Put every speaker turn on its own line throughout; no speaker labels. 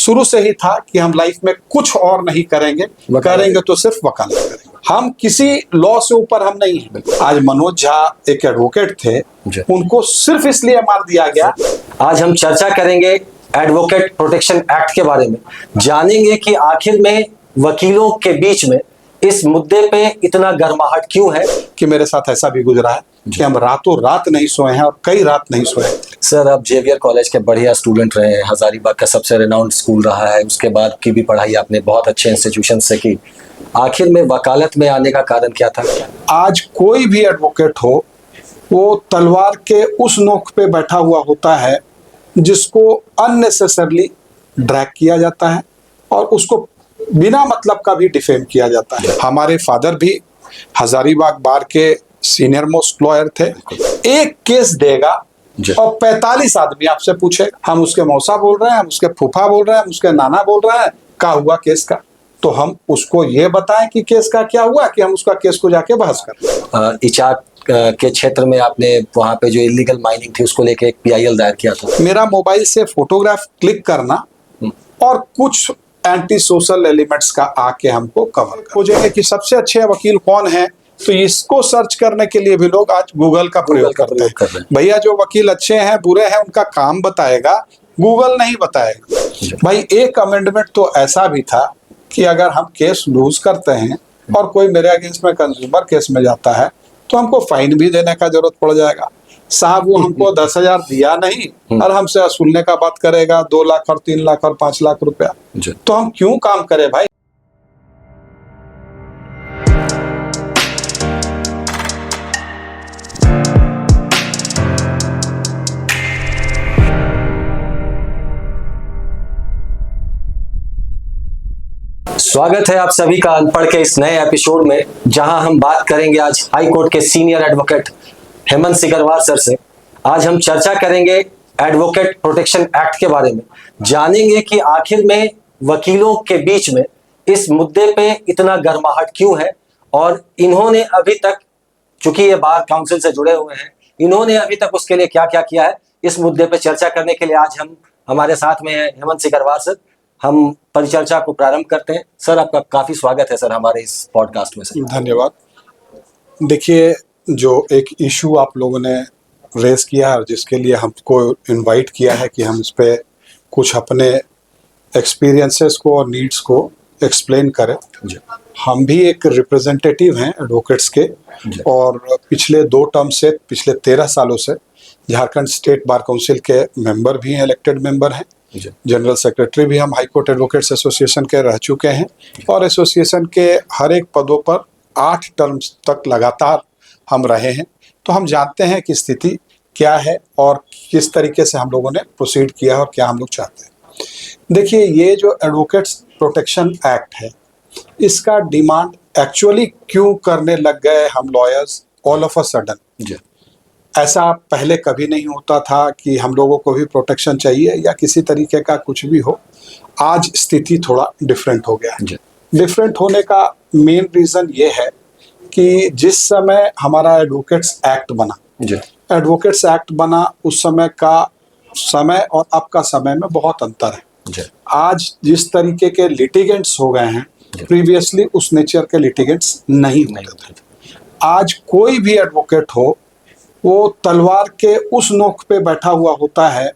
शुरू से ही था कि हम लाइफ में कुछ और नहीं करेंगे, करेंगे तो सिर्फ वकालत करेंगे। हम किसी लॉ से ऊपर हम नहीं हैं। आज मनोज झा एक एडवोकेट थे, उनको सिर्फ इसलिए मार दिया गया।
आज हम चर्चा करेंगे एडवोकेट प्रोटेक्शन एक्ट के बारे में, जानेंगे कि आखिर में वकीलों के बीच में इस मुद्दे पे इतना गर्माहट क्यों है।
कि मेरे साथ ऐसा भी गुजरा है कि हम रातों रात नहीं सोए हैं और कई रात नहीं सोए हैं।
सर, आप जेवियर कॉलेज के बढ़िया स्टूडेंट रहे हैं, हजारीबाग का सबसे रेनाउंड स्कूल रहा है, उसके बाद की भी पढ़ाई आपने बहुत अच्छे इंस्टीट्यूशन से की। आखिर में वकालत में आने का कारण क्या था?
आज कोई भी एडवोकेट हो, वो तलवार के उस नोक पे बैठा हुआ होता है जिसको अननेसेसरली ड्रैग किया जाता है और उसको बिना मतलब का भी डिफेम किया जाता है। हमारे फादर भी हजारीबाग बार के सीनियर मोस्ट लॉयर थे। एक केस देगा और 45 आदमी आपसे पूछेगा, हम उसके मौसा बोल रहे हैं, हम उसके फूफा बोल रहे हैं, हम उसके नाना बोल रहे हैं, क्या हुआ केस का। तो हम उसको ये बताएं कि केस का क्या हुआ, कि हम उसका केस को जाके बहस करें।
इचाक के क्षेत्र में आपने वहां पे जो इलीगल माइनिंग थी उसको लेके एक PIL दायर किया था।
मेरा मोबाइल से फोटोग्राफ क्लिक करना और कुछ एंटी सोशल एलिमेंट्स का आके हमको कवर हो जाएगा कि सबसे अच्छे वकील कौन है, तो इसको सर्च करने के लिए भी लोग आज गूगल का प्रयोग करते हैं। भैया जो वकील अच्छे हैं बुरे हैं उनका काम बताएगा, गूगल नहीं बताएगा। भाई एक अमेंडमेंट तो ऐसा भी था कि अगर हम केस लूज करते हैं और कोई मेरे अगेंस्ट में कंज्यूमर केस में जाता है तो हमको फाइन भी देने का जरूरत पड़ जाएगा। साहब वो हमको 10,000 दिया नहीं और हमसे वसूलने का बात करेगा 2 लाख और 3 लाख और 5 लाख रुपया। तो हम क्यों काम करें भाई।
स्वागत है आप सभी का अनपढ़ के इस नए एपिसोड में, जहां हम बात करेंगे आज हाई कोर्ट के senior advocate Hemant Sikarwar sir से। आज हम चर्चा करेंगे एडवोकेट प्रोटेक्शन एक्ट के बारे में, जानेंगे कि आखिर में वकीलों के बीच में इस मुद्दे पे इतना गर्माहट क्यों है और इन्होंने अभी तक, चूंकि ये बार काउंसिल से जुड़े हुए हैं, इन्होंने अभी तक उसके लिए क्या क्या किया है। इस मुद्दे पे चर्चा करने के लिए आज हमारे साथ में है हेमंत सिकरवार सर। हम परिचर्चा को प्रारंभ करते हैं। सर, आपका काफी स्वागत है सर हमारे इस पॉडकास्ट में। सर
धन्यवाद। देखिए, जो एक इशू आप लोगों ने रेस किया और जिसके लिए हमको इनवाइट किया है कि हम इस पे कुछ अपने एक्सपीरियंसेस को और नीड्स को एक्सप्लेन करें। हम भी एक रिप्रेजेंटेटिव हैं एडवोकेट्स के और पिछले 2 टर्म से, पिछले 13 सालों से झारखंड स्टेट बार काउंसिल के मेंबर भी हैं, इलेक्टेड मेंबर हैं। जनरल सेक्रेटरी भी हम हाई कोर्ट एडवोकेट्स एसोसिएशन के रह चुके हैं और एसोसिएशन के हर एक पदों पर 8 टर्म्स तक लगातार हम रहे हैं। तो हम जानते हैं कि स्थिति क्या है और किस तरीके से हम लोगों ने प्रोसीड किया है और क्या हम लोग चाहते हैं। देखिए, ये जो एडवोकेट्स प्रोटेक्शन एक्ट है, इसका डिमांड एक्चुअली क्यों करने लग गए हम lawyers all of a sudden. ऐसा पहले कभी नहीं होता था कि हम लोगों को भी प्रोटेक्शन चाहिए या किसी तरीके का कुछ भी हो। आज स्थिति थोड़ा डिफरेंट हो गया है। डिफरेंट होने का मेन रीज़न ये है कि जिस समय हमारा एडवोकेट्स एक्ट बना, एडवोकेट्स एक्ट बना, उस समय का समय और अब का समय में बहुत अंतर है। आज जिस तरीके के लिटिगेंट्स हो गए हैं, प्रीवियसली उस नेचर के लिटिगेंट्स नहीं होते थे। आज कोई भी एडवोकेट हो, वो तलवार के उस नोक पे बैठा हुआ होता है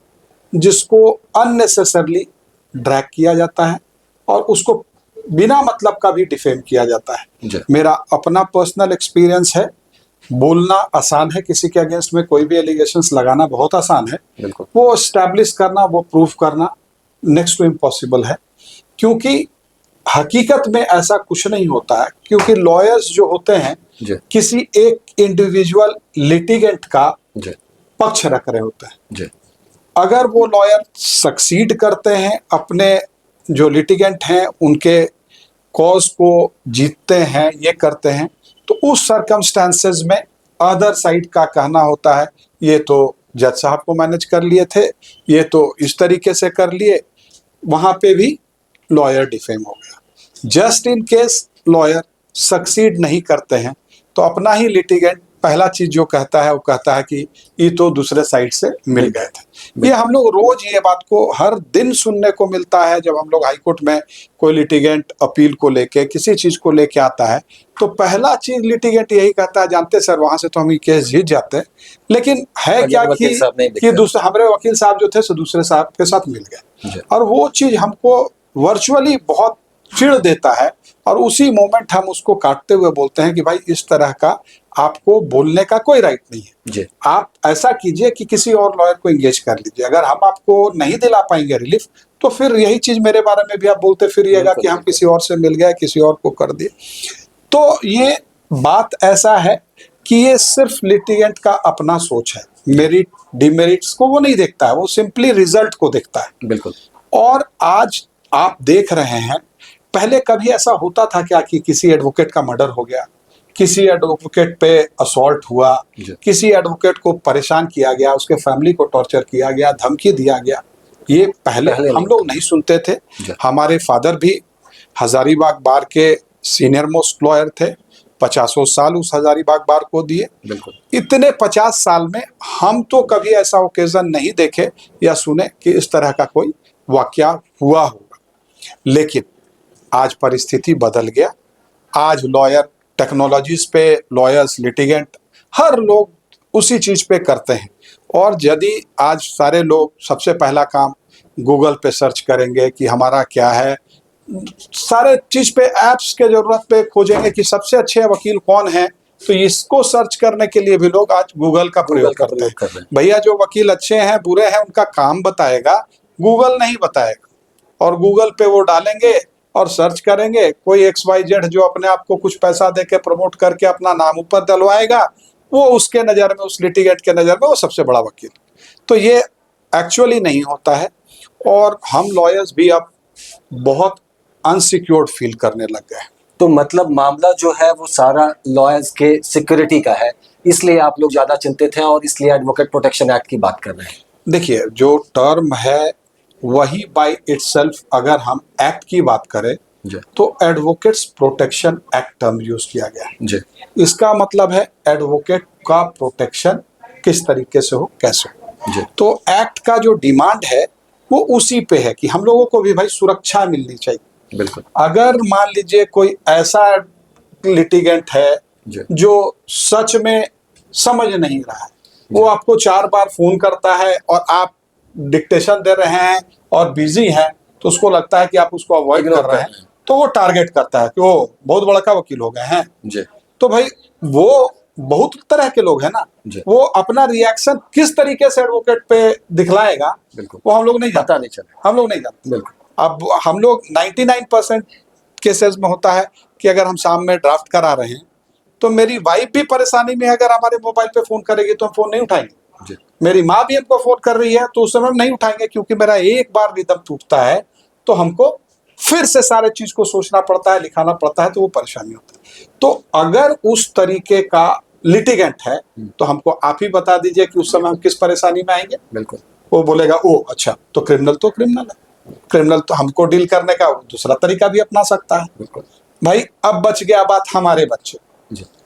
जिसको अननेसेसरली ड्रैग किया जाता है और उसको बिना मतलब का भी डिफेम किया जाता है। मेरा अपना पर्सनल एक्सपीरियंस है। बोलना आसान है, किसी के अगेंस्ट में कोई भी एलिगेशंस लगाना बहुत आसान है, वो एस्टैब्लिश करना, वो प्रूफ करना नेक्स्ट टू इम्पॉसिबल है। क्योंकि हकीकत में ऐसा कुछ नहीं होता है, क्योंकि लॉयर्स जो होते हैं किसी एक इंडिविजुअल लिटिगेंट का पक्ष रख रहे होते हैं। अगर वो लॉयर सक्सीड करते हैं, अपने जो लिटिगेंट हैं उनके कॉज को जीतते हैं, ये करते हैं, तो उस सर्कमस्टेंसेस में अदर साइड का कहना होता है ये तो जज साहब को मैनेज कर लिए थे, ये तो इस तरीके से कर लिए, वहां पे भी लॉयर डिफेम हो गया। Just in case lawyer succeed नहीं करते हैं तो अपना ही लिटिगेंट पहला चीज जो कहता है वो कहता है कि ये तो दूसरे साइड से मिल गए थे। ये हम लोग रोज ये बात को हर दिन सुनने को मिलता है। जब हम लोग हाई कोर्ट में कोई लिटिगेंट अपील को लेके किसी चीज को लेके आता है तो पहला चीज लिटिगेंट यही कहता है, जानते सर वहां से तो हम ये केस जीत जाते हैं, लेकिन है क्या कि दूसरे हमारे वकील साहब जो थे सो दूसरे साहब के साथ मिल गए। और वो चीज हमको वर्चुअली बहुत चिढ़ देता है और उसी मोमेंट हम उसको काटते हुए बोलते हैं कि भाई इस तरह का आपको बोलने का कोई राइट नहीं है
जी।
आप ऐसा कीजिए कि किसी और लॉयर को एंगेज कर लीजिए। अगर हम आपको नहीं दिला पाएंगे रिलीफ तो फिर यही चीज मेरे बारे में भी आप बोलते फिरिएगा कि हम किसी और से मिल गए, किसी और को कर दिए। तो ये बात ऐसा है कि ये सिर्फ लिटिगेंट का अपना सोच है, मेरिट डिमेरिट्स को वो नहीं देखता है, वो सिंपली रिजल्ट को देखता है।
बिल्कुल।
और आज आप देख रहे हैं, पहले कभी ऐसा होता था क्या कि किसी एडवोकेट का मर्डर हो गया, किसी एडवोकेट पे असॉल्ट हुआ, किसी एडवोकेट को परेशान किया गया, उसके फैमिली को टॉर्चर किया गया, धमकी दिया गया, ये पहले हम लोग नहीं सुनते थे। हमारे फादर भी हजारीबाग बार के सीनियर मोस्ट लॉयर थे, 50 साल उस हजारीबाग बार को दिए। इतने 50 साल में हम तो कभी ऐसा ओकेजन नहीं देखे या सुने कि इस तरह का कोई वाकया हुआ होगा। लेकिन आज परिस्थिति बदल गया। आज लॉयर टेक्नोलॉजीज पे, लॉयर्स, लिटिगेंट, हर लोग उसी चीज पे करते हैं। और यदि आज सारे लोग सबसे पहला काम गूगल पे सर्च करेंगे कि हमारा क्या है, सारे चीज पे ऐप्स के जरूरत पे खोजेंगे कि सबसे अच्छे वकील कौन है, तो इसको सर्च करने के लिए भी लोग आज गूगल का प्रयोग करते हैं। भैया जो वकील अच्छे हैं बुरे हैं उनका काम बताएगा, गूगल नहीं बताएगा। और गूगल पे वो डालेंगे और सर्च करेंगे, कोई XYZ जो अपने आप को कुछ पैसा दे के प्रमोट करके अपना नाम ऊपर डलवाएगा, वो उसके नज़र में, उस लिटिगेंट के नज़र में वो सबसे बड़ा वकील। तो ये एक्चुअली नहीं होता है। और हम लॉयर्स भी अब बहुत अनसिक्योर्ड फील करने लग गए।
तो मतलब मामला जो है वो सारा लॉयर्स के सिक्योरिटी का है, इसलिए आप लोग ज्यादा चिंतित हैं और इसलिए एडवोकेट प्रोटेक्शन एक्ट की बात कर रहे हैं।
देखिए, जो टर्म है वही बाय इटसेल्फ, अगर हम एक्ट की बात करें तो advocates protection act term use किया गया है। इसका मतलब है एडवोकेट का प्रोटेक्शन किस तरीके से हो, कैसे हो। तो एक्ट का जो डिमांड है वो उसी पे है कि हम लोगों को भी भाई सुरक्षा मिलनी चाहिए।
बिल्कुल।
अगर मान लीजिए कोई ऐसा लिटिगेंट है जो सच में समझ नहीं रहा है, वो आपको 4 बार फोन करता है और आप डिक्टेशन दे रहे हैं और बिजी हैं, तो उसको लगता है कि आप उसको अवॉइड कर रहे हैं, तो वो टारगेट करता है कि वो बहुत बड़ा का वकील हो गए हैं। तो भाई वो बहुत तरह के लोग हैं ना, वो अपना रिएक्शन किस तरीके से एडवोकेट पे दिखलाएगा वो हम लोग नहीं जानते, हम लोग नहीं जानते। अब हम लोग 99% केसेस में होता है कि अगर हम शाम में ड्राफ्ट करा रहे हैं तो मेरी वाइफ भी परेशानी में है, अगर हमारे मोबाइल पे फोन करेगी तो हम फोन नहीं उठाएंगे। मेरी माँ भी हमको फोन कर रही है तो उस समय हम नहीं उठाएंगे, क्योंकि मेरा एक बार रिदम टूटता है तो हमको फिर से सारे चीज को सोचना पड़ता है, लिखाना पड़ता है, तो वो परेशानी होता है। तो अगर उस तरीके का लिटिगेंट है तो हमको आप ही बता दीजिए कि उस समय हम किस परेशानी में आएंगे।
बिल्कुल।
वो बोलेगा ओ अच्छा, तो क्रिमिनल है, क्रिमिनल तो हमको डील करने का दूसरा तरीका भी अपना सकता है।
बिल्कुल।
भाई अब बच गया बात हमारे बच्चे,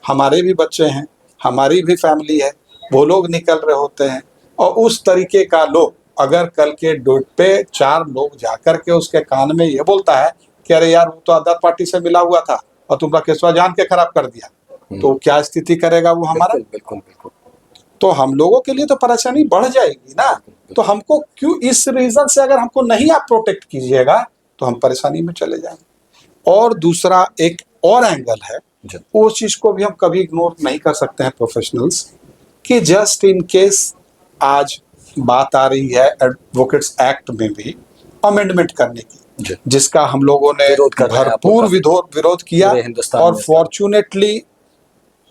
हमारे भी बच्चे हैं, हमारी भी फैमिली है, वो लोग निकल रहे होते हैं, और उस तरीके का लोग अगर कल के डेट पे 4 लोग जाकर के उसके कान में ये बोलता है कि अरे यार वो तो अदर पार्टी से मिला हुआ था और तुमरा केसवा जान के खराब कर दिया, तो क्या स्थिति करेगा वो हमारा।
बिल्कुल।
तो हम लोगों के लिए तो परेशानी बढ़ जाएगी ना। तो हमको क्यों, इस रीजन से अगर हमको नहीं आप प्रोटेक्ट कीजिएगा तो हम परेशानी में चले जाएंगे। और दूसरा एक और एंगल है, उस चीज को भी हम कभी इग्नोर नहीं कर सकते हैं प्रोफेशनल्स, कि जस्ट इन केस आज बात आ रही है एडवोकेट्स एक्ट में भी अमेंडमेंट करने की, जिसका हम लोगों ने भरपूर विरोध किया। और फॉर्चुनेटली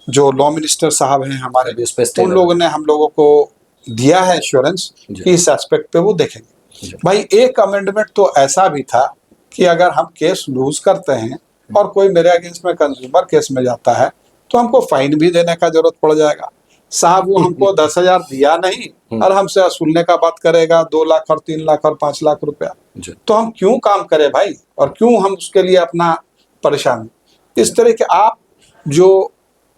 जो लॉ मिनिस्टर साहब हैं हमारे, उन लोगों ने हम लोगों को दिया है एश्योरेंस कि इस एस्पेक्ट पे वो देखेंगे। भाई एक अमेंडमेंट तो ऐसा भी था कि अगर हम केस लूज करते हैं और कोई मेरे अगेंस्ट में कंज्यूमर केस में जाता है तो हमको फाइन भी देने का जरूरत पड़ जाएगा। साहब वो हमको 10,000 दिया नहीं और हमसे वसूलने का बात करेगा 2 लाख और 3 लाख और 5 लाख रुपया, तो हम क्यों काम करें भाई, और क्यों हम उसके लिए अपना परेशान। इस तरह के आप जो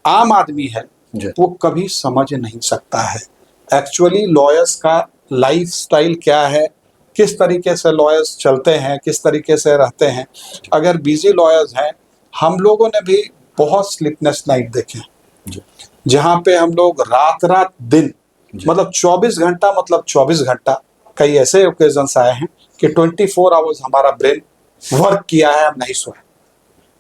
आम आदमी है
जी।
वो कभी समझ नहीं सकता है एक्चुअली लॉयर्स का लाइफ स्टाइल क्या है, किस तरीके से लॉयर्स चलते हैं, किस तरीके से रहते हैं। अगर बिजी लॉयर्स हैं, हम लोगों ने भी बहुत स्लीपलेस नाइट देखे हैं,
जी।
जहाँ पे हम लोग रात रात दिन,
जी।
मतलब 24 घंटा, मतलब 24 घंटा, कई ऐसे ओकेजन्स आए हैं कि 24 आवर्स हमारा ब्रेन वर्क किया है, हम नहीं सोए।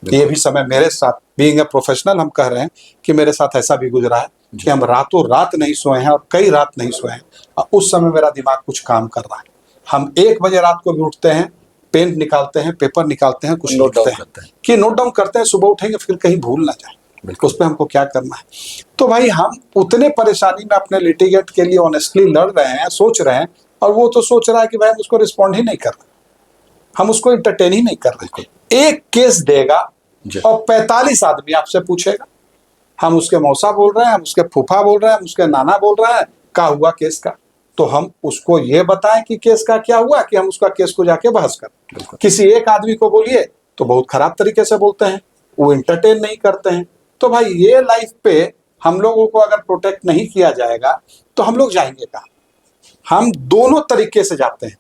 ये भी समय मेरे साथ, बीइंग ए प्रोफेशनल, हम कह रहे हैं कि मेरे साथ ऐसा भी गुजरा है कि हम रातों रात नहीं सोए हैं और कई रात नहीं सोए हैं। और उस समय मेरा दिमाग कुछ काम कर रहा है। हम 1 बजे रात को भी उठते हैं, पेन निकालते हैं, पेपर निकालते हैं, कुछ
नोट डाउन
लिखते
करते हैं।
हैं कि नोट डाउन करते हैं, सुबह उठेंगे फिर कहीं भूल ना जाए, उस पर हमको क्या करना है। तो भाई हम उतने परेशानी में अपने लिटिगेंट के लिए ऑनेस्टली लड़ रहे हैं, सोच रहे हैं, और वो तो सोच रहा है कि भाई हम उसको रिस्पॉन्ड ही नहीं कर रहे, हम उसको इंटरटेन ही नहीं कर रहे। एक केस देगा और 45 आदमी आपसे पूछेगा, हम उसके मौसा बोल रहे हैं, हम उसके फूफा बोल रहे हैं, हम उसके नाना बोल रहे हैं, क्या हुआ केस का। तो हम उसको ये बताएं कि केस का क्या हुआ, कि हम उसका केस को जाके बहस करें। किसी एक आदमी को बोलिए तो बहुत खराब तरीके से बोलते हैं, वो इंटरटेन नहीं करते हैं। तो भाई ये लाइफ पे हम लोगों को अगर प्रोटेक्ट नहीं किया जाएगा तो हम लोग जाएंगे कहाँ। हम दोनों तरीके से जाते हैं,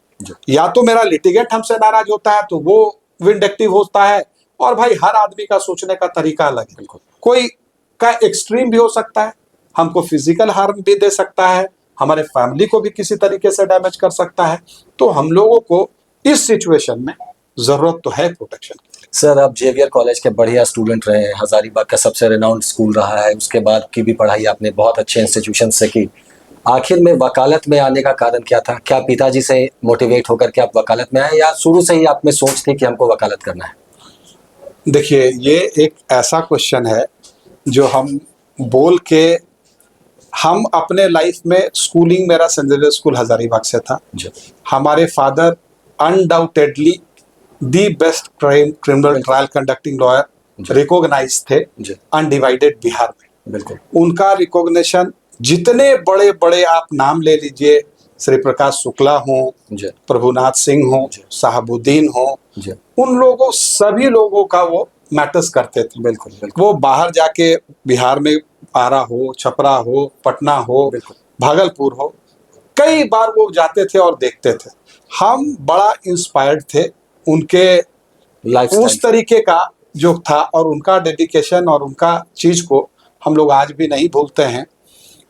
या तो मेरा लिटिगेंट हमसे नाराज होता है तो वो विंडेक्टिव होता है, और भाई हर आदमी का सोचने का तरीका अलग है, कोई का एक्सट्रीम भी हो सकता है, हमको फिजिकल हार्म भी दे सकता है, हमारे फैमिली को भी किसी तरीके से डैमेज कर सकता है। तो हम लोगों को इस सिचुएशन में जरूरत तो है प्रोटेक्शन की।
सर, आप जेवियर कॉलेज के बढ़िया स्टूडेंट रहे हैं, हजारीबाग का सबसे रेनाउंड स्कूल रहा है, उसके बाद की भी पढ़ाई आपने बहुत अच्छे इंस्टीट्यूशन से की। आखिर में वकालत में आने का कारण क्या था? क्या पिताजी से मोटिवेट होकर के आप वकालत में आए, या शुरू से ही आप में सोच थी कि हमको वकालत करना है?
देखिए, ये एक ऐसा क्वेश्चन है जो हम बोल के, हम अपने लाइफ में, स्कूलिंग मेरा सेंट जेवियर स्कूल हजारीबाग से था। हमारे father undoubtedly the best criminal trial conducting lawyer recognize थे अनडिवाइडेड बिहार में।
बिल्कुल।
उनका रिकॉग्निशन, जितने बड़े बड़े आप नाम ले लीजिए, श्री प्रकाश शुक्ला हो, प्रभुनाथ सिंह हो, साहबुद्दीन हो, उन लोगों, सभी लोगों का वो मैटर्स करते थे।
बिल्कुल, बिल्कुल।
वो बाहर जाके बिहार में आरा हो, छपरा हो, पटना हो, भागलपुर हो, कई बार वो जाते थे और देखते थे। हम बड़ा इंस्पायर्ड थे उनके उस तरीके का जो था, और उनका डेडिकेशन और उनका चीज को हम लोग आज भी नहीं भूलते हैं।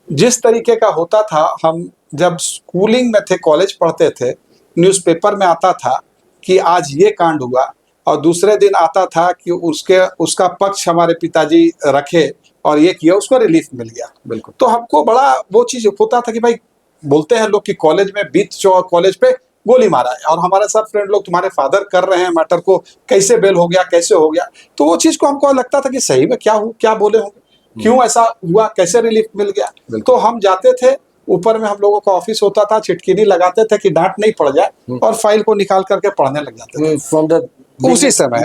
जिस तरीके का होता था, हम जब स्कूलिंग में थे, कॉलेज पढ़ते थे, न्यूज़पेपर में आता था कि आज ये कांड हुआ, और दूसरे दिन आता था कि उसका पक्ष हमारे पिताजी रखे और ये किया, उसको रिलीफ मिल गया।
बिल्कुल।
तो हमको बड़ा वो चीज होता था कि भाई, बोलते हैं लोग कि कॉलेज में कॉलेज पे गोली मारा है, और हमारे साथ फ्रेंड लोग तुम्हारे फादर कर रहे हैं मैटर को, कैसे बेल हो गया, कैसे हो गया। तो वो चीज को हमको लगता था कि सही में क्या बोले होंगे, क्यों ऐसा हुआ, कैसे रिलीफ मिल गया। तो हम जाते थे, ऊपर में हम लोगों का ऑफिस होता था, चिटकिनी लगाते थे कि डांट नहीं पड़ जाए, और फाइल को निकाल करके पढ़ने लग जाते थे। उसी समय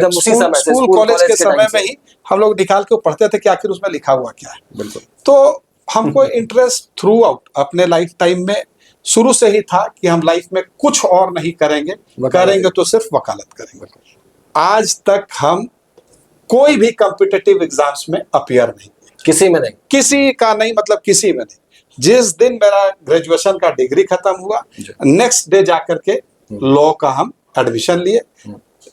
स्कूल कॉलेज के समय में ही हम लोग निकाल के पढ़ते थे कि आखिर उसमें लिखा हुआ क्या है।
बिल्कुल।
तो हमको इंटरेस्ट थ्रू आउट अपने लाइफ टाइम में शुरू से ही था कि हम लाइफ में कुछ और नहीं करेंगे, करेंगे तो सिर्फ वकालत करेंगे। आज तक हम कोई भी कॉम्पिटिटिव एग्जाम्स में अपीयर नहीं, किसी में नहीं, किसी का नहीं, मतलब किसी में नहीं। जिस दिन मेरा ग्रेजुएशन का डिग्री खत्म हुआ, नेक्स्ट डे जाकर के लॉ का हम एडमिशन लिए।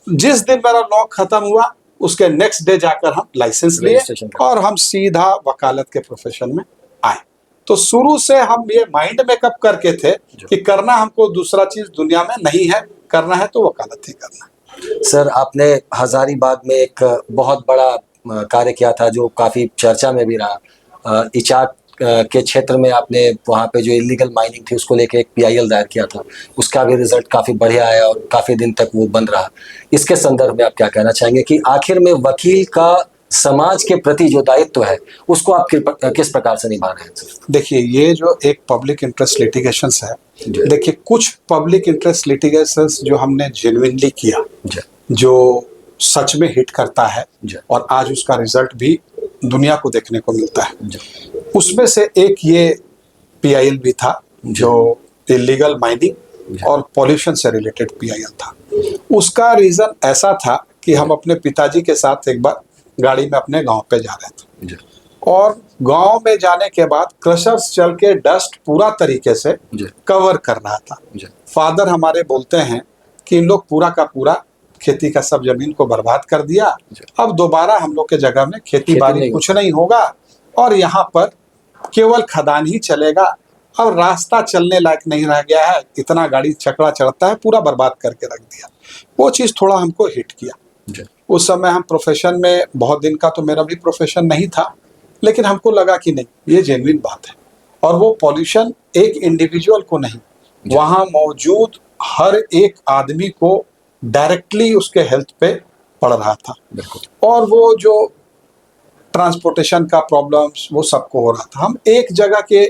जिस दिन मेरा लॉ खत्म हुआ, उसके नेक्स्ट डे जाकर हम लाइसेंस लिए, और हम सीधा वकालत के प्रोफेशन में आए। तो शुरू से हम ये माइंड मेकअप करके थे कि करना हमको दूसरा चीज दुनिया में नहीं है, करना है तो वकालत ही करना है।
सर, आपने हजारीबाग में एक बहुत बड़ा कार्य किया था जो काफी चर्चा में भी रहा। इचाक के क्षेत्र में आपने वहाँ पे जो इलीगल माइनिंग थी उसको लेके एक PIL दायर किया था, उसका भी रिजल्ट काफी बढ़िया आया और काफी दिन तक वो बंद रहा। इसके संदर्भ में आप क्या कहना चाहेंगे कि आखिर में वकील का समाज के प्रति जो दायित्व है उसको आप किस प्रकार से निभा रहे हैं?
देखिए, ये जो एक पब्लिक इंटरेस्ट लिटिगेशंस है, देखिए कुछ पब्लिक इंटरेस्ट लिटिगेशंस जो हमने जेन्युइनली किया, जो सच में हिट करता है, और आज उसका रिजल्ट भी दुनिया को देखने को मिलता है। उसमें से एक ये PIL भी था जो इलीगल माइनिंग और पॉल्यूशन से रिलेटेड PIL था। उसका रीजन ऐसा था कि हम अपने पिताजी के साथ एक बार गाड़ी में अपने गांव पे जा रहे थे, और गांव में जाने के बाद क्रशर्स चल के डस्ट पूरा तरीके से
जी
कवर कर रहा था।
जी
फादर हमारे बोलते हैं कि इन लोग पूरा का पूरा खेती का सब जमीन को बर्बाद कर दिया,
जी।
अब दोबारा हम लोग के जगह में खेती
खेती
बाड़ी
नहीं
कुछ नहीं होगा और यहाँ पर केवल खदान ही चलेगा। अब रास्ता चलने लायक नहीं रह गया है, इतना गाड़ी छकड़ा चढ़ता है, पूरा बर्बाद करके रख दिया। वो चीज़ थोड़ा हमको हिट किया।
जी
उस समय हम प्रोफेशन में, बहुत दिन का तो मेरा भी प्रोफेशन नहीं था, लेकिन हमको लगा कि नहीं, ये जेन्युइन बात है। और वो पॉल्यूशन एक इंडिविजुअल को नहीं,
जी।
वहाँ मौजूद हर एक आदमी को डायरेक्टली उसके हेल्थ पे पड़ रहा था।
बिल्कुल
और वो जो ट्रांसपोर्टेशन का प्रॉब्लम्स वो सबको हो रहा था। हम एक जगह के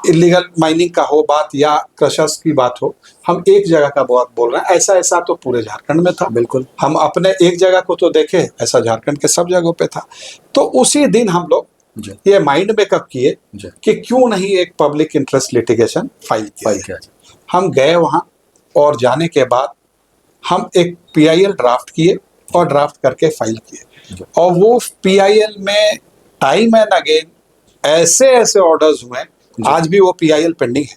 इलीगल माइनिंग का हो बात या क्रशर्स की बात हो, हम एक जगह का बात बोल रहे हैं, ऐसा ऐसा तो पूरे झारखंड में था।
बिल्कुल
हम अपने एक जगह को तो देखे, ऐसा झारखंड के सब जगहों पे था। तो उसी दिन हम लोग
जी
ये माइंड मेकअप किए
जी
कि क्यों नहीं एक पब्लिक इंटरेस्ट लिटिगेशन फाइल किया
फाइल
जाए।
किया
हम गए वहाँ और जाने के बाद हम एक पीआईएल ड्राफ्ट किए और ड्राफ्ट करके फाइल किए।
जी
और वो पीआईएल में टाइम एंड अगेन ऐसे ऐसे ऑर्डर्स हुए, आज भी वो पीआईएल पेंडिंग है।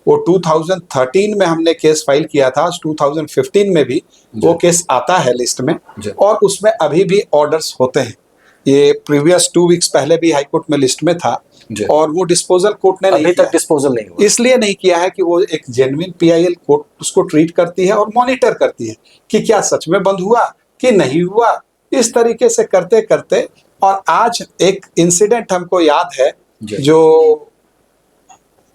वो 2013 में हमने केस फाइल किया था, 2015 में भी वो केस आता है लिस्ट में
जी।
और उसमें अभी भी ऑर्डर्स होते हैं। ये प्रीवियस 2 वीक्स पहले भी हाई कोर्ट में लिस्ट में था
जी।
और वो डिस्पोजल कोर्ट ने नहीं
अभी
किया
तक डिस्पोजल नहीं हुआ।
इसलिए नहीं किया है कि वो एक जेन्युइन पीआईएल कोर्ट उसको ट्रीट करती है और मॉनिटर करती है कि क्या सच में बंद हुआ कि नहीं हुआ। इस तरीके से करते करते और आज एक इंसिडेंट हमको याद है
जी।
जो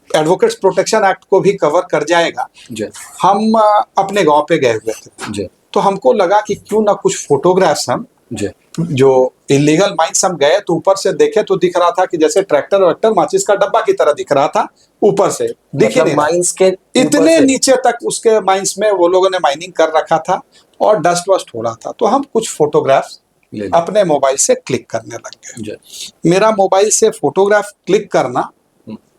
एडवोकेट्स प्रोटेक्शन एक्ट को भी कवर कर जाएगा।
जी
हम अपने गांव पे गए हुए थे,
जी
तो हमको लगा कि क्यों ना कुछ फोटोग्राफ्स हम,
जी
जो इलीगल माइंस हम गए तो ऊपर से देखे तो दिख रहा था कि जैसे ट्रैक्टर वैक्टर माचिस का डब्बा की तरह दिख रहा था, ऊपर से दिख ही
मतलब
नहीं रहा।
माइंस के
इतने नीचे तक उसके माइंस में वो लोगों ने माइनिंग कर रखा था और डस्ट वस्ट हो रहा था। तो हम कुछ फोटोग्राफ्स
ले ली।
अपने मोबाइल से क्लिक करने लग गए।
जी
मेरा मोबाइल से फोटोग्राफ क्लिक करना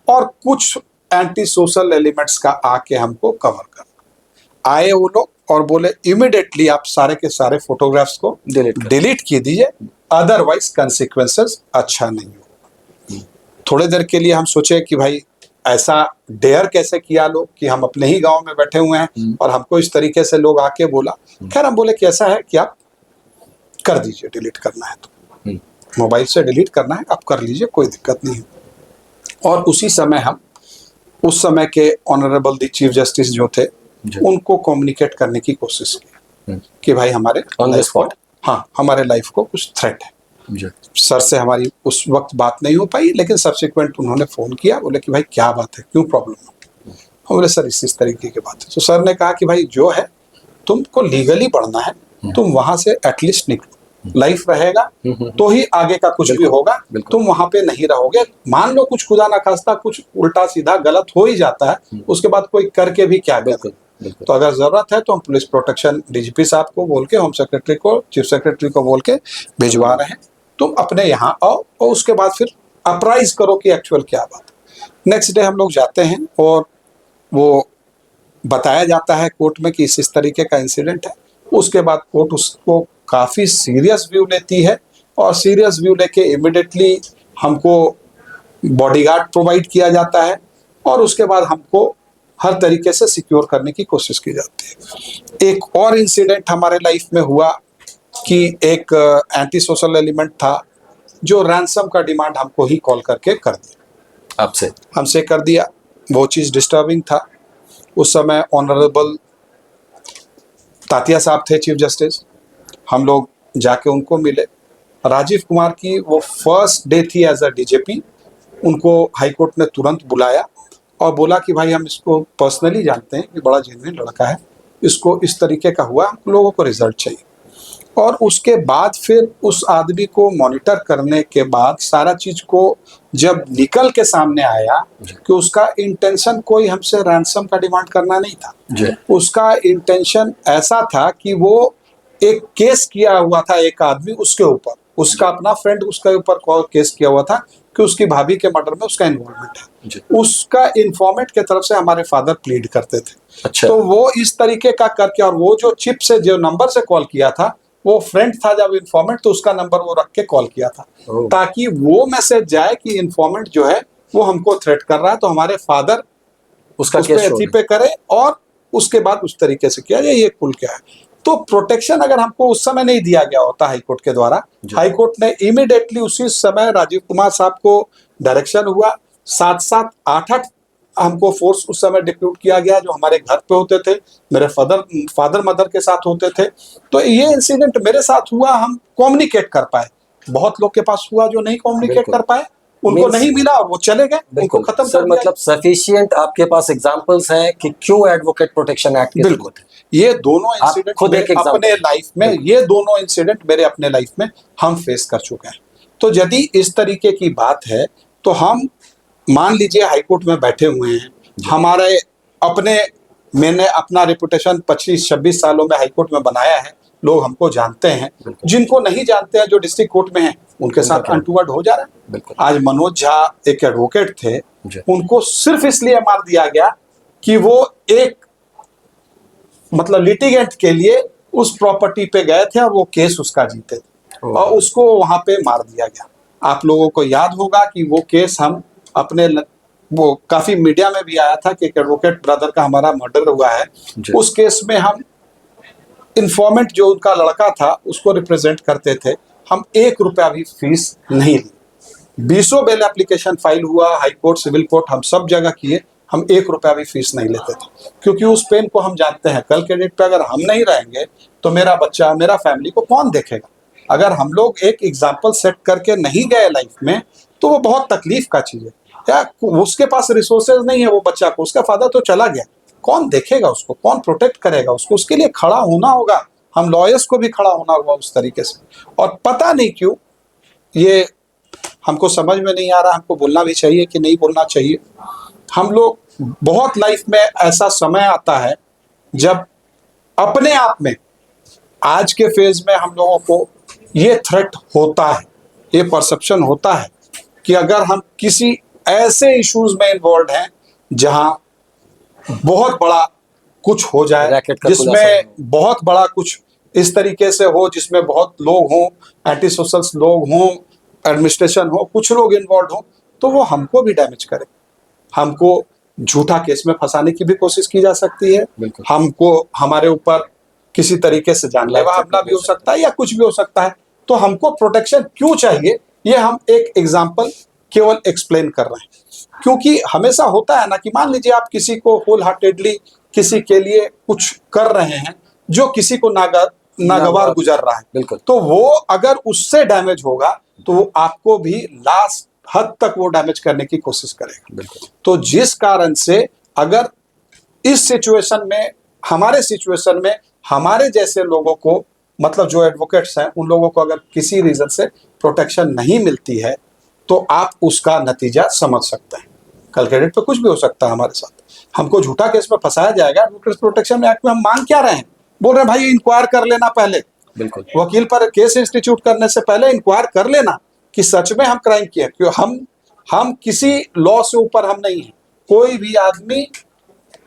और कुछ एंटी सोशल एलिमेंट्स का आके हमको कवर करना। आए वो लोग और बोले इमीडिएटली आप सारे के सारे फोटोग्राफ्स को डिलीट कीजिए, अदरवाइज कंसिक्वेंसेस अच्छा नहीं होगा। थोड़ी देर के लिए हम सोचे कि भाई ऐसा डेयर कैसे किया लोग कि हम अपने ही गांव में बैठे हुए हैं और हमको इस तरीके से लोग आके बोला। खैर हम बोले कि ऐसा है कि आप कर दीजिए, डिलीट करना है तो मोबाइल से डिलीट करना है, आप कर लीजिए, कोई दिक्कत नहीं है। और उसी समय हम उस समय के ऑनरेबल द चीफ जस्टिस जो थे उनको कम्युनिकेट करने की कोशिश की कि भाई हमारे लाइफ को, हाँ हमारे लाइफ को कुछ थ्रेट है। सर से हमारी उस वक्त बात नहीं हो पाई, लेकिन सब्सिक्वेंट उन्होंने फोन किया, बोले कि भाई क्या बात है, क्यों प्रॉब्लम है। हम बोले सर इस तरीके की बात है। तो सर ने कहा कि भाई जो है तुमको लीगली बढ़ना है, तुम वहां से एटलीस्ट निकलो, लाइफ रहेगा तो ही आगे का कुछ भी होगा, तुम वहां पे नहीं रहोगे। मान लो कुछ खुदा ना खास्ता कुछ उल्टा सीधा गलत हो ही जाता है, उसके बाद कोई करके भी क्या करे। तो अगर जरूरत है तो हम पुलिस प्रोटेक्शन डीजीपी साहब को बोल के, होम सेक्रेटरी को, चीफ सेक्रेटरी को बोल के भिजवा रहे हैं, तुम अपने यहाँ आओ और उसके बाद फिर अप्राइज करो कि एक्चुअल क्या बात है। नेक्स्ट डे हम लोग जाते हैं और वो बताया जाता है कोर्ट में कि इस तरीके का इंसिडेंट है। उसके बाद कोर्ट उसको काफ़ी सीरियस व्यू लेती है और सीरियस व्यू लेके इमिडिएटली हमको बॉडीगार्ड प्रोवाइड किया जाता है और उसके बाद हमको हर तरीके से सिक्योर करने की कोशिश की जाती है। एक और इंसिडेंट हमारे लाइफ में हुआ कि एक एंटी सोशल एलिमेंट था जो रैंसम का डिमांड हमको ही कॉल करके कर दिया,
आपसे
हमसे कर दिया। वो चीज़ डिस्टर्बिंग था। उस समय ऑनरेबल तातिया साहब थे चीफ जस्टिस, हम लोग जाके उनको मिले। राजीव कुमार की वो फर्स्ट डे थी एज अ डीजीपी, उनको हाई कोर्ट ने तुरंत बुलाया और बोला कि भाई हम इसको पर्सनली जानते हैं कि बड़ा जेन्युइन लड़का है, इसको इस तरीके का हुआ, हम लोगों को रिजल्ट चाहिए। और उसके बाद फिर उस आदमी को मॉनिटर करने के बाद सारा चीज को जब निकल के सामने आया कि उसका इंटेंशन कोई हमसे रैंसम का डिमांड करना नहीं था, उसका इंटेंशन ऐसा था कि वो एक केस किया हुआ था एक आदमी उसके ऊपर, उसका अपना फ्रेंड उसके ऊपर केस किया हुआ था कि उसकी भाभी के मर्डर में उसका इन्वॉल्वमेंट है। उसका इन्फॉर्मेंट के तरफ से हमारे फादर प्लीड करते थे।
अच्छा।
तो वो इस तरीके का करके, और वो जो चिप से जो नंबर से कॉल किया था वो फ्रेंड था जब इन्फॉर्मेंट, तो उसका नंबर वो रख के कॉल किया था,
ओह।
ताकि वो मैसेज जाए कि इन्फॉर्मेंट जो है वो हमको थ्रेट कर रहा है, तो हमारे फादर
उसका
उस पे
केस
एथी पे करे और उसके बाद उस तरीके से किया जाए। ये कुल क्या है, तो प्रोटेक्शन अगर हमको उस समय नहीं दिया गया होता हाईकोर्ट के द्वारा,
जी।
हाईकोर्ट ने इमीडिएटली उसी समय राजीव कुमार साहब को डायरेक्शन हुआ, 7-7, 8-8 हमको फोर्स उस समय डिप्यूट किया गया जो हमारे घर पे होते थे, मेरे फादर मदर के साथ होते थे। तो ये इंसिडेंट मेरे साथ हुआ, हम कम्युनिकेट कर पाए। बहुत लोग के पास हुआ जो नहीं कम्युनिकेट
बिल्कुल।
कर पाए, उनको
Means-
नहीं मिला और वो चले गए, उनको
बिल्कुल
खत्म
सर,
कर दिया।
मतलब सफिशिएंट आपके पास एग्जांपल्स हैं कि क्यों एडवोकेट प्रोटेक्शन एक्ट की
बिल्कुल,
जरूरत है।
ये दोनों
आप
इंसिडेंट
खुद एक example
अपने लाइफ में,
बिल्कुल।
ये दोनों इंसिडेंट मेरे अपने लाइफ में हम फेस कर चुके हैं। तो यदि इस तरीके की बात है, तो हम मान लीजिए हाईकोर्ट में बैठे हुए हैं, हमारे अपने, मैंने अपना रेपुटेशन 25-26 सालों में हाईकोर्ट में बनाया है, लोग हमको जानते हैं।
बिल्कुल।
जिनको नहीं जानते हैं, जो डिस्ट्रिक्ट कोर्ट में हैं, उनके
उनका
साथ
क्या?
अनटूवर्ड हो जा रहा है।
बिल्कुल।
आज मनोज झा एक एडवोकेट थे,
जी।
उनको सिर्फ इसलिए मार दिया गया कि वो एक मतलब लिटिगेंट के लिए उस प्रॉपर्टी पे गए थे और वो केस उसका जीते थे,
ओह।
और उसको वहां पे मार दिया गया। आप लोगों को याद होगा कि वो केस हम अपने वो काफी मीडिया में भी आया था कि एक एडवोकेट ब्रदर का हमारा मर्डर हुआ है।
जी।
उस केस में हम इन्फॉर्मेंट जो उनका लड़का था उसको रिप्रेजेंट करते थे, हम 1 रुपया भी फीस नहीं ली। 20 बेल एप्लीकेशन फाइल हुआ, हाई कोर्ट, सिविल कोर्ट, हम सब जगह किए, हम 1 रुपया भी फीस नहीं लेते थे, क्योंकि उस पेन को हम जानते हैं, कल के डेट पे अगर हम नहीं रहेंगे तो मेरा बच्चा, मेरा फैमिली को कौन देखेगा। अगर हम लोग एक एग्जाम्पल सेट करके नहीं गए लाइफ में, तो वो बहुत तकलीफ का चीज है। या उसके पास रिसोर्सेज नहीं है, वो बच्चा को, उसका फादर तो चला गया, कौन देखेगा उसको, कौन प्रोटेक्ट करेगा उसको, उसके लिए खड़ा होना होगा, हम लॉयर्स को भी खड़ा होना होगा उस तरीके से। और पता नहीं क्यों ये हमको समझ में नहीं आ रहा, हमको बोलना भी चाहिए कि नहीं बोलना चाहिए। हम लोग बहुत लाइफ में ऐसा समय आता है जब अपने आप में, आज के फेज में हम लोगों को ये थ्रेट होता है, ये परसेप्शन होता है कि अगर हम किसी ऐसे इश्यूज में इन्वॉल्व हैं जहां बहुत बड़ा कुछ हो जाए,
रैकेट का खुलासा
जिसमें
हो।
बहुत बड़ा कुछ इस तरीके से हो, जिसमें बहुत लोग हों, एंटी सोशल्स लोग हों, एडमिनिस्ट्रेशन हो, कुछ लोग इन्वॉल्व हो, तो वो हमको भी डैमेज करे। हमको झूठा केस में फंसाने की भी कोशिश की जा सकती है,
बिल्कुल।
हमको हमारे ऊपर किसी तरीके से जानलेवा हमला भी हो सकता है या कुछ भी हो सकता है। तो हमको प्रोटेक्शन क्यों चाहिए, ये हम एक एग्जाम्पल केवल एक्सप्लेन कर रहे हैं। क्योंकि हमेशा होता है ना कि मान लीजिए आप किसी को होल हार्टेडली किसी के लिए कुछ कर रहे हैं जो किसी को नागवार गुजर रहा है,
बिल्कुल।
तो वो अगर उससे डैमेज होगा तो वो आपको भी लास्ट हद तक वो डैमेज करने की कोशिश करेगा।
बिल्कुल।
तो जिस कारण से अगर इस सिचुएशन में, हमारे सिचुएशन में, हमारे जैसे लोगों को, मतलब जो एडवोकेट्स हैं, उन लोगों को अगर किसी रीजन से प्रोटेक्शन नहीं मिलती है, तो आप उसका नतीजा समझ सकते हैं। कल के डेट पे कुछ भी हो सकता है हमारे साथ, हमको झूठा केस में फंसाया जाएगा। एडवोकेट्स प्रोटेक्शन एक्ट में हम मांग क्या रहे हैं, बोल रहे हैं भाई इंक्वायर कर लेना पहले,
बिल्कुल।
वकील पर केस इंस्टीट्यूट करने से पहले इंक्वायर कर लेना कि सच में हम क्राइम किए। क्यों हम किसी लॉ से ऊपर हम नहीं है, कोई भी आदमी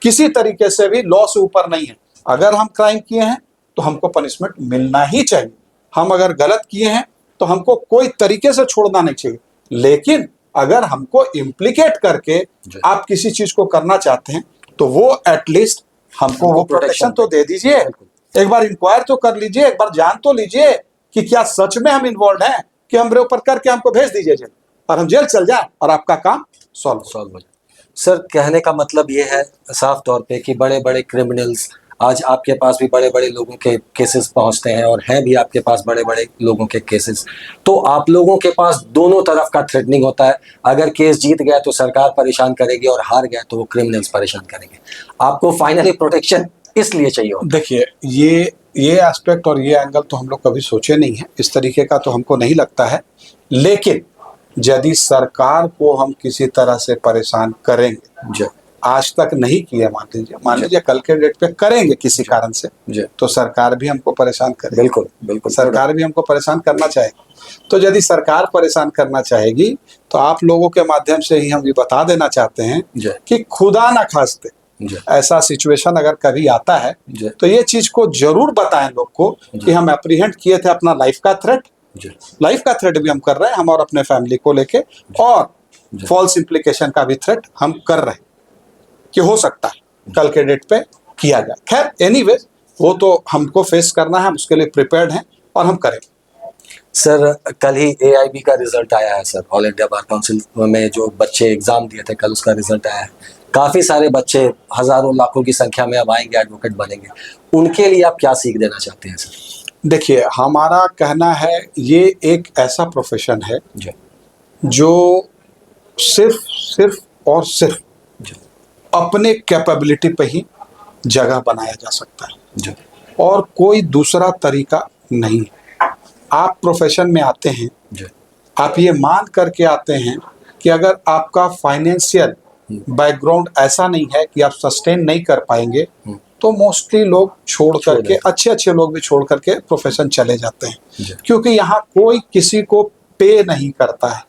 किसी तरीके से भी लॉ से ऊपर नहीं है। अगर हम क्राइम किए हैं तो हमको पनिशमेंट मिलना ही चाहिए, हम अगर गलत किए हैं तो हमको कोई तरीके से छोड़ना नहीं चाहिए। लेकिन अगर हमको इम्प्लीकेट करके आप किसी चीज को करना चाहते हैं तो वो एटलीस्ट हमको वो प्रोटेक्शन तो दे दीजिए। एक बार इंक्वायर तो कर लीजिए, एक बार जान तो लीजिए कि क्या सच में हम इन्वॉल्व हैं, कि हमरे ऊपर करके हमको भेज दीजिए जेल और हम जेल चल जाए और आपका काम सॉल्व
हो जाए। सर, कहने का मतलब ये है साफ तौर पे कि बड़े बड़े क्रिमिनल्स, आज आपके पास भी बड़े बड़े लोगों के केसेस पहुंचते हैं और हैं भी आपके पास बड़े बड़े लोगों के केसेस, तो आप लोगों के पास दोनों तरफ का थ्रेटनिंग होता है। अगर केस जीत गया तो सरकार परेशान करेगी और हार गया तो वो क्रिमिनल्स परेशान करेंगे। आपको फाइनली प्रोटेक्शन इसलिए चाहिए होता है।
देखिए, ये एस्पेक्ट और ये एंगल तो हम लोग कभी सोचे नहीं है, इस तरीके का तो हमको नहीं लगता है। लेकिन यदि सरकार को हम किसी तरह से परेशान करेंगे, आज तक नहीं किया, मान लीजिए कल के डेट पे करेंगे किसी कारण से, तो सरकार भी हमको परेशान करेगी।
बिल्कुल बिल्कुल,
सरकार भी हमको परेशान करना चाहेगी। तो यदि सरकार परेशान करना चाहेगी तो आप लोगों के माध्यम से ही हम ये बता देना चाहते हैं कि खुदा ना खास्ते
जी।
ऐसा सिचुएशन अगर कभी आता है
जी।
तो ये चीज को जरूर बताएं लोग को कि हम अप्रीहेंड किए थे अपना लाइफ का थ्रेट,
जी।
लाइफ का थ्रेट भी हम कर रहे हैं हम और अपने फैमिली को लेके, और
जी।
फॉल्स इम्प्लीकेशन का भी थ्रेट हम कर रहे हैं कि हो सकता है कल के डेट पे किया जाए। खैर एनीवेज वो तो हमको फेस करना है, हम उसके लिए प्रिपेयर्ड हैं और हम करेंगे।
सर कल ही AIB का रिजल्ट आया है sir, all India bar council में जो बच्चे एग्जाम दिए थे कल उसका रिजल्ट आया है। काफी सारे बच्चे हजारों लाखों की संख्या में अब आएंगे, एडवोकेट बनेंगे, उनके लिए आप क्या सीख देना चाहते हैं सर?
देखिए हमारा कहना है ये एक ऐसा प्रोफेशन है
जी।
जो सिर्फ और सिर्फ
जी।
अपने कैपेबिलिटी पे ही जगह बनाया जा सकता है
जी।
और कोई दूसरा तरीका नहीं है। आप प्रोफेशन में आते हैं,
जी।
आप ये मान करके आते हैं कि अगर आपका फाइनेंशियल बैकग्राउंड ऐसा नहीं है कि आप सस्टेन नहीं कर पाएंगे तो मोस्टली लोग छोड़ करके, अच्छे अच्छे लोग भी छोड़ करके प्रोफेशन चले जाते हैं, क्योंकि यहाँ कोई किसी को पे नहीं करता है।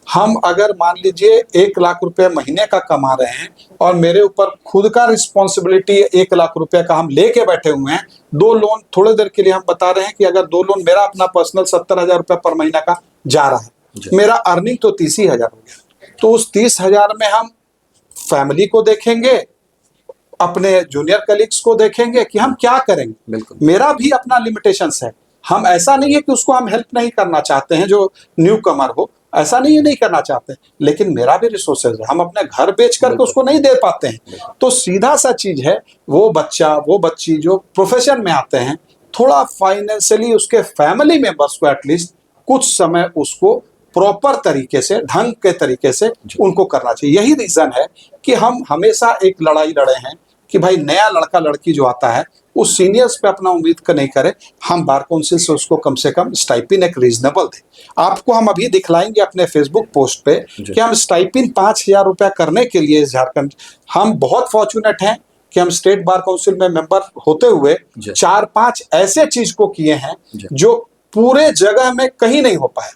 हम अगर मान लीजिए 1 लाख रुपए महीने का कमा रहे हैं और मेरे ऊपर खुद का रिस्पॉन्सिबिलिटी 1 लाख रुपए का हम लेके बैठे हुए हैं, 2 लोन थोड़े देर के लिए हम बता रहे हैं कि अगर 2 लोन मेरा अपना पर्सनल 70,000 रुपए पर महीना का जा रहा है, मेरा अर्निंग तो 30,000 हो गया, तो उस 30,000 में हम फैमिली को देखेंगे, अपने जूनियर कलीग्स को देखेंगे कि हम क्या करेंगे। मेरा भी अपना लिमिटेशंस है। हम ऐसा नहीं है कि उसको हम हेल्प नहीं करना चाहते हैं, जो न्यू कमर हो ऐसा नहीं है नहीं करना चाहते, लेकिन मेरा भी रिसोर्सेज है, हम अपने घर बेच करके उसको नहीं दे पाते हैं। तो सीधा सा चीज है, वो बच्चा वो बच्ची जो प्रोफेशन में आते हैं, थोड़ा फाइनेंशियली उसके फैमिली मेंबर्स को एटलीस्ट कुछ समय उसको प्रॉपर तरीके से, ढंग के तरीके से उनको करना चाहिए। यही रीजन है कि हम हमेशा एक लड़ाई लड़े हैं कि भाई नया लड़का लड़की जो आता है उस सीनियर्स पे अपना उम्मीद का नहीं करे, हम बार काउंसिल से कम स्टाइपिन एक रीजनेबल दे। आपको हम अभी दिखलाएंगे अपने फेसबुक पोस्ट पे कि हम स्टाइपिन 5,000 रुपया करने के लिए झारखंड, हम बहुत फॉर्चुनेट हैं कि हम स्टेट बार काउंसिल में मेंबर होते हुए 4-5 ऐसे चीज को किए हैं जो पूरे जगह में कहीं नहीं हो पाया।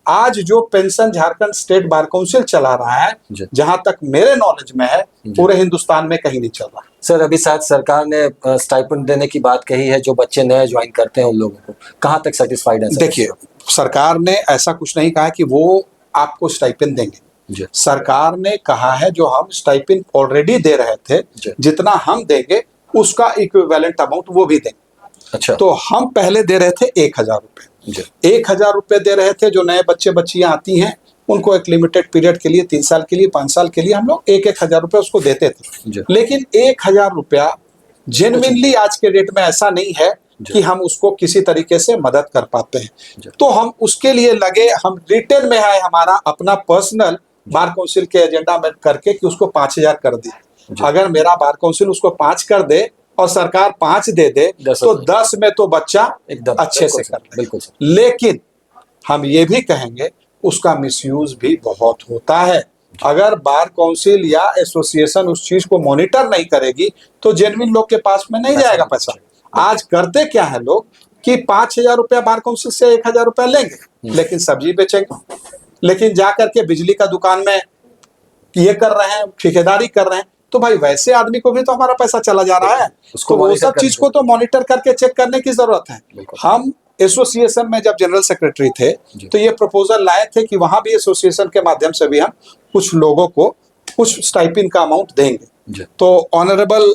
आज जो pension Jharkhand state bar council चला रहा है, जहां तक मेरे नॉलेज में है, पूरे हिंदुस्तान में कहीं नहीं चल रहा।
सर अभी शायद सरकार ने स्टाइपेंड देने की बात कही है, जो बच्चे नए ज्वाइन करते हैं उन लोगों को, कहां तक सेटिस्फाइड है?
देखिए सरकार ने ऐसा कुछ नहीं कहा कि वो आपको स्टाइपेंड देंगे। सरकार ने कहा है जो हम स्टाइपेंड ऑलरेडी दे रहे थे, जितना हम देंगे उसका इक्विवेलेंट अमाउंट वो भी देंगे।
अच्छा।
तो हम पहले दे रहे थे 1,000 रुपए, 1,000 रुपए दे रहे थे। जो नए बच्चे बच्चियां आती हैं उनको एक लिमिटेड पीरियड के लिए, 3 साल के लिए, 5 साल के लिए हम लोग 1,000 रुपए उसको देते थे। लेकिन 1,000 रुपया जेन्युइनली आज के डेट में ऐसा नहीं है कि हम उसको किसी तरीके से मदद कर पाते हैं। तो हम उसके लिए लगे, हम रिटर्न में है हमारा अपना पर्सनल बार काउंसिल के एजेंडा में करके कि उसको 5,000 कर दी। अगर मेरा बार काउंसिल उसको 5 कर दे और सरकार 5 दे दे तो 10 में तो बच्चा एकदम अच्छे से कर ले।
बिल्कुल।
लेकिन हम ये भी कहेंगे उसका मिसयूज भी बहुत होता है। अगर बार काउंसिल या एसोसिएशन उस चीज को मॉनिटर नहीं करेगी तो जेन्युइन लोग के पास में नहीं जाएगा पैसा। आज करते क्या है लोग कि 5,000 रुपया बार काउंसिल से 1,000 रुपया लेंगे, लेकिन सब्जी बेचेंगे, लेकिन जाकर के बिजली का दुकान में ये कर रहे हैं, ठेकेदारी कर रहे हैं। तो भाई वैसे आदमी को भी तो हमारा पैसा चला जा रहा है, तो वो सब चीज को तो मॉनिटर करके चेक करने की जरूरत है। हम एसोसिएशन में जब जनरल सेक्रेटरी थे तो ये प्रपोजल लाए थे कि वहां भी एसोसिएशन के माध्यम से भी हम कुछ लोगों को कुछ स्टाइपिन का अमाउंट देंगे। तो ऑनरेबल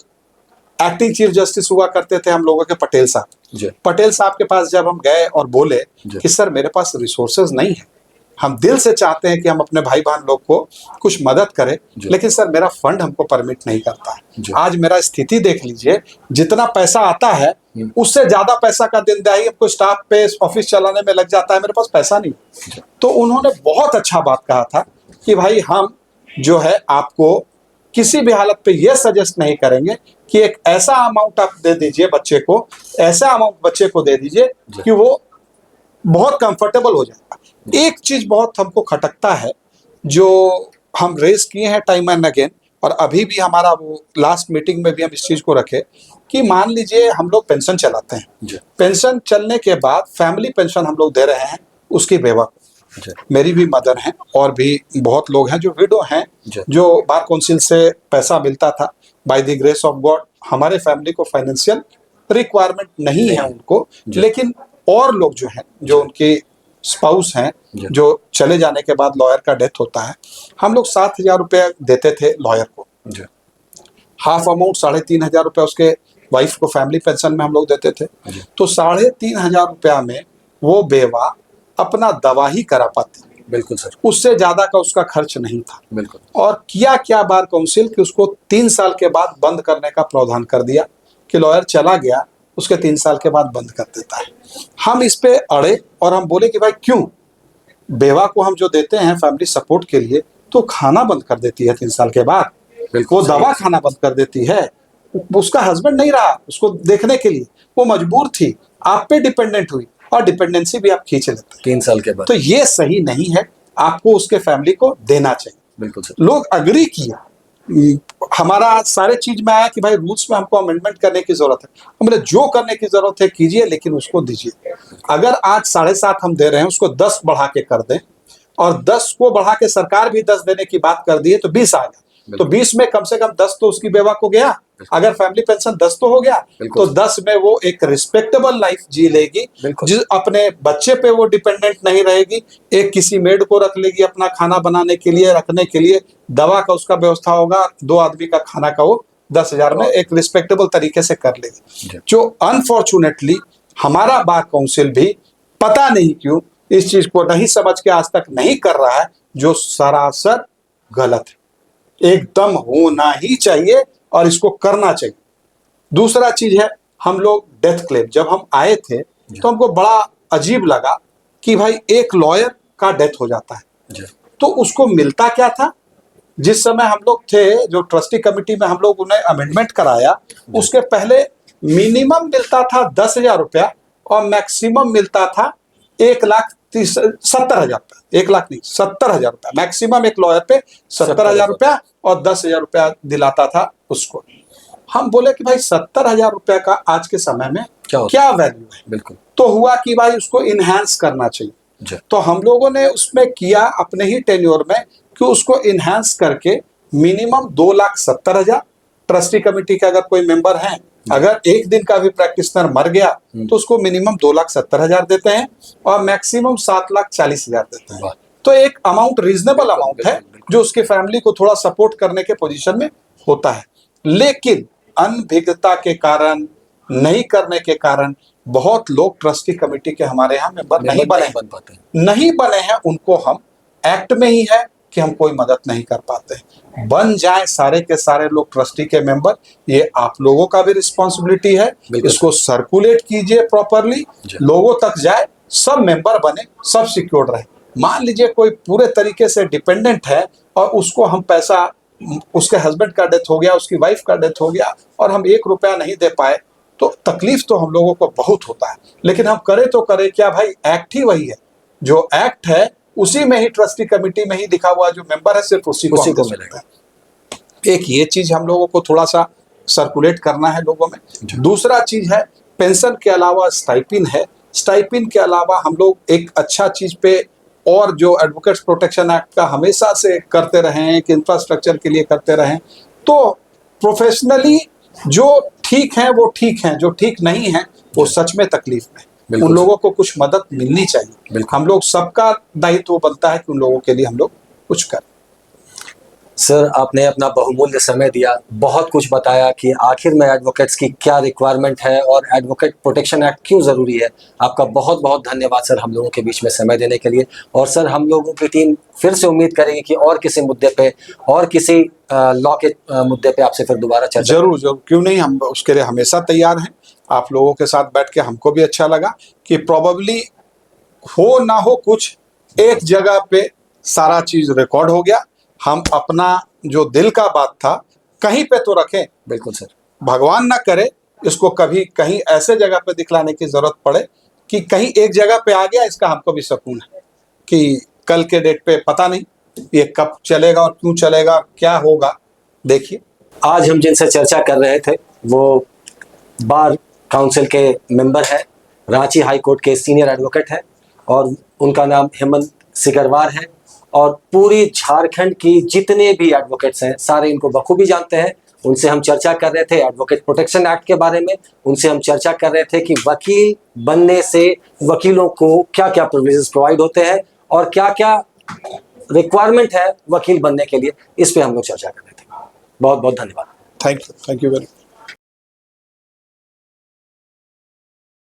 एक्टिंग चीफ जस्टिस हुआ करते थे हम लोगों के पटेल साहब, पटेल साहब के पास जब हम गए और बोले कि सर मेरे पास रिसोर्सेज नहीं है, हम दिल से चाहते हैं कि हम अपने भाई बहन लोग को कुछ मदद करें, लेकिन सर मेरा फंड हमको परमिट नहीं करता है। आज मेरा स्थिति देख लीजिए, जितना पैसा आता है उससे ज्यादा पैसा का दिन दहाई हमको स्टाफ पे ऑफिस चलाने में लग जाता है, मेरे पास पैसा नहीं। तो उन्होंने बहुत अच्छा बात कहा था कि भाई हम जो है आपको किसी भी हालत पे ये सजेस्ट नहीं करेंगे कि एक ऐसा अमाउंट आप दे दीजिए बच्चे को, ऐसा अमाउंट बच्चे को दे दीजिए कि वो बहुत कंफर्टेबल हो जाएगा। एक चीज बहुत हमको खटकता है जो हम रेस किए हैं टाइम एंड अगेन, और अभी भी हमारा वो लास्ट मीटिंग में भी हम इस चीज को रखे कि मान लीजिए हम लोग पेंशन चलाते हैं, पेंशन चलने के बाद फैमिली पेंशन हम लोग दे रहे हैं उसकी बेवा, मेरी भी मदर हैं और भी बहुत लोग हैं जो विडो हैं, जो बार काउंसिल से पैसा मिलता था by the grace of God हमारे फैमिली को फाइनेंशियल रिक्वायरमेंट नहीं है उनको, लेकिन और लोग जो हैं, जो उनके स्पाउस हैं, जो चले जाने के बाद लॉयर का डेथ होता है, हम लोग 7,000 रुपया देते थे लॉयर को, हाफ अमाउंट 3,500 रुपया उसके वाइफ को फैमिली पेंशन में हम लोग देते थे। तो 3,500 रुपया में वो बेवा अपना दवा ही करा पाती।
बिल्कुल सर।
उससे ज्यादा का उसका खर्च नहीं था।
बिल्कुल।
और किया क्या बार काउंसिल कि उसको 3 साल के बाद बंद करने का प्रावधान कर दिया कि लॉयर चला गया उसके 3 साल के बाद बंद कर देता है। हम इस पे अड़े और हम बोले कि भाई क्यों, बेवा को हम जो देते हैं फैमिली सपोर्ट के लिए, तो खाना बंद कर देती है 3 साल के बाद, वो दवा खाना बंद कर देती है। उसका हस्बैंड नहीं रहा उसको देखने के लिए, वो मजबूर थी, आप पे डिपेंडेंट हुई और डिपेंडेंसी भी आप खींच लेते हैं
3 साल के बाद।
तो ये सही नहीं है, आपको उसके फैमिली को देना चाहिए।
बिल्कुल सर।
लोग अग्री किया, हमारा सारे चीज में आया कि भाई रूल्स में हमको अमेंडमेंट करने की जरूरत है। हमने जो करने की जरूरत है कीजिए, लेकिन उसको दीजिए। अगर आज 7.5 हम दे रहे हैं, उसको 10 बढ़ा के कर दें, और 10 को बढ़ा के सरकार भी 10 देने की बात कर दी है, तो 20 आ गया। तो 20 में कम से कम 10 तो उसकी बेवा को गया। अगर फैमिली पेंशन 10 तो हो गया, तो 10 में वो एक रिस्पेक्टेबल लाइफ जी लेगी, जिस अपने बच्चे पे वो डिपेंडेंट नहीं रहेगी, एक किसी मेड को रख लेगी अपना खाना बनाने के लिए, रखने के लिए, दवा का उसका व्यवस्था होगा, 2 आदमी का खाना का वो 10,000 में एक रिस्पेक्टेबल तरीके से कर लेगी। जो अनफॉर्चुनेटली हमारा बार काउंसिल भी पता नहीं क्यों इस चीज को नहीं समझ के आज तक नहीं कर रहा है, जो सरासर गलत है। एकदम होना ही चाहिए और इसको करना चाहिए। दूसरा चीज है, हम लोग डेथ क्लेम, जब हम आए थे तो हमको बड़ा अजीब लगा कि भाई एक लॉयर का डेथ हो जाता है, तो उसको मिलता क्या था। जिस समय हम लोग थे, जो ट्रस्टी कमेटी में हम लोग उन्हें अमेंडमेंट कराया, उसके पहले मिनिमम मिलता था 10,000 रुपया और मैक्सिमम मिलता था 1,70,000 रुपया। 1 लाख नहीं, 70,000 रुपया मैक्सिमम एक लॉयर पे 70,000 रुपया और 10,000 रुपया दिलाता था उसको। हम बोले कि भाई 70,000 रुपया का आज के समय में क्या वैल्यू है।
बिल्कुल।
तो हुआ कि भाई उसको इनहेंस करना चाहिए, तो हम लोगों ने उसमें किया अपने ही टेन्योर में कि उसको इनहेंस करके मिनिमम 2,70,000। ट्रस्टी कमेटी का अगर कोई मेंबर है, अगर एक दिन का भी प्रैक्टिशनर मर गया तो उसको मिनिमम 2,70,000 देते हैं और मैक्सिमम 7,40,000 देते हैं। तो एक अमाउंट रीजनेबल अमाउंट है जो उसके फैमिली को थोड़ा सपोर्ट करने के पोजीशन में होता है। लेकिन अनभिज्ञता के कारण, नहीं करने के कारण बहुत लोग ट्रस्टी कमेटी के हमारे यहाँ मेंबर नहीं बने हैं। उनको हम एक्ट में ही है कि हम कोई मदद नहीं कर पाते। बन जाए सारे के सारे लोग ट्रस्टी के मेंबर, ये आप लोगों का भी रिस्पॉन्सिबिलिटी है। इसको सर्कुलेट कीजिए प्रॉपरली, लोगों तक जाए, सब मेंबर बने, सब सिक्योर्ड रहे। मान लीजिए कोई पूरे तरीके से डिपेंडेंट है और उसको हम पैसा, उसके हस्बैंड का डेथ हो गया, उसकी वाइफ का डेथ हो गया और हम 1 रुपया नहीं दे पाए, तो तकलीफ तो हम लोगों को बहुत होता है। लेकिन हम करें तो करें क्या भाई, एक्ट ही वही है, जो एक्ट है उसी में ही, ट्रस्टी कमेटी में ही लिखा हुआ जो मेंबर है सिर्फ उसी को मिलेगा। एक ये चीज हम लोगों को थोड़ा सा सर्कुलेट करना है लोगों में। दूसरा चीज है, पेंशन के अलावा स्टाइपिन है। स्टाइपिन के अलावा हम लोग एक अच्छा चीज पे, और जो एडवोकेट्स प्रोटेक्शन एक्ट का हमेशा से करते रहे हैं कि इंफ्रास्ट्रक्चर के लिए करते रहे, तो प्रोफेशनली जो ठीक है वो ठीक है, जो ठीक नहीं है वो सच में तकलीफ में, उन लोगों को कुछ मदद मिलनी चाहिए। हम लोग सबका दायित्व बनता है कि उन लोगों के लिए हम लोग कुछ करें।
सर, आपने अपना बहुमूल्य समय दिया, बहुत कुछ बताया कि आखिर में एडवोकेट्स की क्या रिक्वायरमेंट है और एडवोकेट प्रोटेक्शन एक्ट क्यों ज़रूरी है। आपका बहुत बहुत धन्यवाद सर, हम लोगों के बीच में समय देने के लिए। और सर, हम लोगों की टीम फिर से उम्मीद करेगी कि और किसी मुद्दे पे और किसी लॉ के मुद्दे पे आपसे फिर दोबारा चर्चा।
जरूर जरूर, क्यों नहीं, हम उसके लिए हमेशा तैयार हैं। आप लोगों के साथ बैठ के हमको भी अच्छा लगा कि प्रोबेबली हो ना हो कुछ एक जगह पे सारा चीज रिकॉर्ड हो गया। हम अपना जो दिल का बात था कहीं पे तो रखें।
बिल्कुल सर।
भगवान ना करे इसको कभी कहीं ऐसे जगह पे दिखलाने की जरूरत पड़े कि कहीं एक जगह पे आ गया, इसका हमको भी सुकून है कि कल के डेट पे पता नहीं ये कब चलेगा और क्यों चलेगा, क्या होगा। देखिए,
आज हम जिनसे चर्चा कर रहे थे वो बार काउंसिल के मेंबर है, रांची हाई कोर्ट के सीनियर एडवोकेट है और उनका नाम हेमंत सिकरवार है। और पूरी झारखंड की जितने भी एडवोकेट्स हैं सारे इनको बखूबी जानते हैं। उनसे हम चर्चा कर रहे थे एडवोकेट प्रोटेक्शन एक्ट के बारे में, उनसे हम चर्चा कर रहे थे कि वकील बनने से वकीलों को क्या क्या प्रोविजंस प्रोवाइड होते हैं और क्या क्या रिक्वायरमेंट है वकील बनने के लिए, इस पे हम लोग चर्चा कर रहे थे। बहुत बहुत धन्यवाद।
Thank you very